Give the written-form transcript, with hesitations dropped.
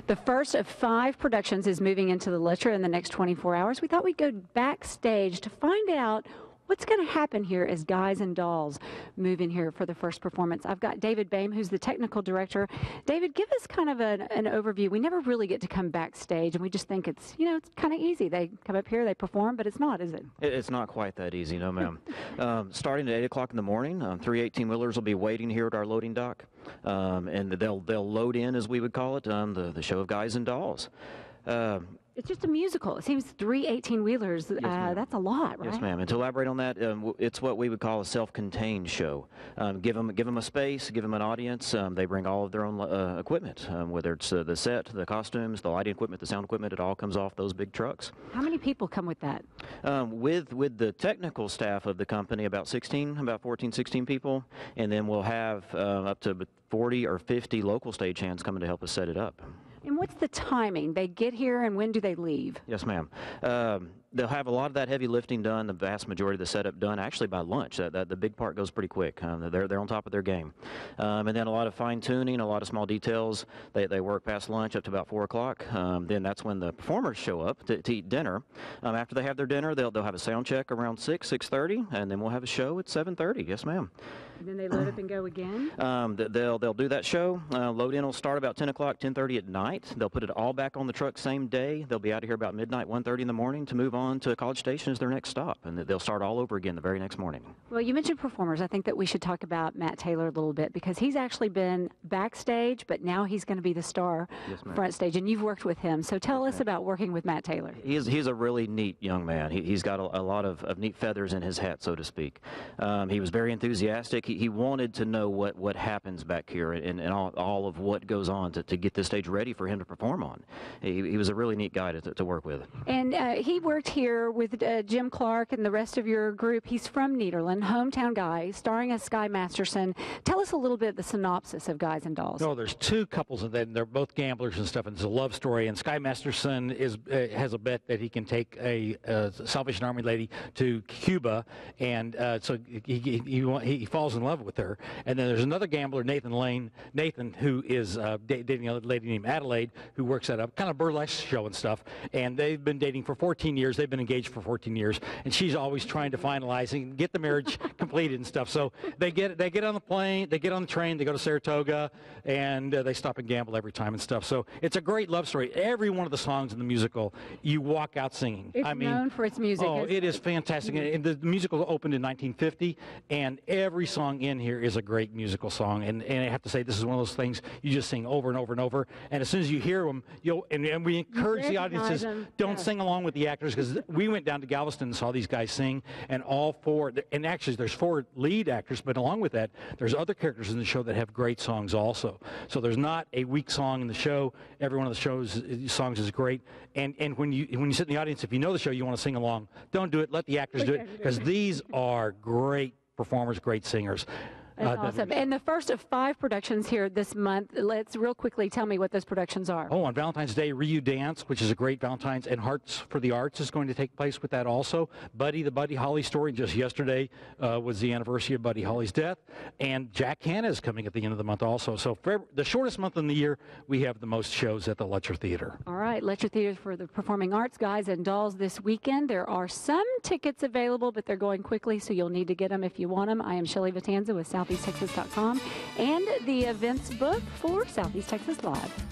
The first of 5 productions is moving into the Lutcher in the next 24 hours. We thought we'd go backstage to find out what's going to happen here as Guys and Dolls move in here for the first performance. I've got David Boehm, who's the technical director. David, give us kind of an overview. We never really get to come backstage, and we just think it's, it's kind of easy. They come up here, they perform, but it's not, is it? It's not quite that easy, no, ma'am. Starting at 8 o'clock in the morning, 3 18-wheelers will be waiting here at our loading dock, and they'll load in, as we would call it, the show of Guys and Dolls. It's just a musical. It seems 3 18-wheelers, yes, that's a lot, right? Yes, ma'am. And to elaborate on that, it's what we would call a self-contained show. Give them a space, give them an audience. They bring all of their own equipment, whether it's the set, the costumes, the lighting equipment, the sound equipment. It all comes off those big trucks. How many people come with that? With the technical staff of the company, about 14, 16 people. And then we'll have up to 40 or 50 local stagehands coming to help us set it up. And what's the timing? They get here, and when do they leave? Yes, ma'am. They'll have a lot of that heavy lifting done, the vast majority of the setup done, actually by lunch. The big part goes pretty quick. They're on top of their game. And then a lot of fine-tuning, a lot of small details. They work past lunch up to about 4 o'clock. Then that's when the performers show up to eat dinner. After they have their dinner, they'll have a sound check around 6:30, and then we'll have a show at 7:30. Yes, ma'am. And then they load up and go again? They'll do that show. Load in will start about 10 o'clock, 10:30 at night. They'll put it all back on the truck same day. They'll be out of here about midnight, 1:30 in the morning to move on to College Station as their next stop. And they'll start all over again the very next morning. Well, you mentioned performers. I think that we should talk about Matt Taylor a little bit because he's actually been backstage, but now he's going to be the star front stage. And you've worked with him. So tell us about working with Matt Taylor. He's a really neat young man. He's got a lot of neat feathers in his hat, so to speak. He was very enthusiastic. He wanted to know what happens back here and all of what goes on to get this stage ready for him to perform on. He was a really neat guy to work with. And he worked here with Jim Clark and the rest of your group. He's from Nederland, hometown guy, starring as Sky Masterson. Tell us a little bit of the synopsis of Guys and Dolls. No, there's 2 couples, and they're both gamblers and stuff, and it's a love story. And Sky Masterson has a bet that he can take a Salvation Army lady to Cuba, and so he falls in love with her. And then there's another gambler, Nathan, who is dating a lady named Adelaide, who works at a kind of burlesque show and stuff. And they've been dating for 14 years. They've been engaged for 14 years, and she's always trying to finalize and get the marriage completed and stuff. So they get on the plane, they get on the train, they go to Saratoga, and they stop and gamble every time and stuff. So it's a great love story. Every one of the songs in the musical, you walk out singing. It's known for its music. Oh, it is fantastic. And the musical opened in 1950, and every song in here is a great musical song. And I have to say, this is one of those things you just sing over and over and over. And as soon as you hear them, and we encourage the audiences, don't sing along with the actors, because we went down to Galveston and saw these guys sing, and all 4, and actually there's 4 lead actors, but along with that, there's other characters in the show that have great songs also. So there's not a weak song in the show. Every one of the show's songs is great. And when you sit in the audience, if you know the show, you want to sing along, don't do it. Let the actors do it, because these are great performers, great singers. That's awesome. And the first of 5 productions here this month. Let's real quickly tell me what those productions are. Oh, on Valentine's Day, Ryu Dance, which is a great Valentine's, and Hearts for the Arts is going to take place with that also. Buddy, the Buddy Holly story. Just yesterday was the anniversary of Buddy Holly's death. And Jack Hanna is coming at the end of the month also. So for the shortest month in the year, we have the most shows at the Lutcher Theater. All right, Lutcher Theater for the Performing Arts, Guys and Dolls this weekend. There are some tickets available, but they're going quickly, so you'll need to get them if you want them. I am Shelly Vitanza with SoutheastTexas.com and the events book for Southeast Texas Live.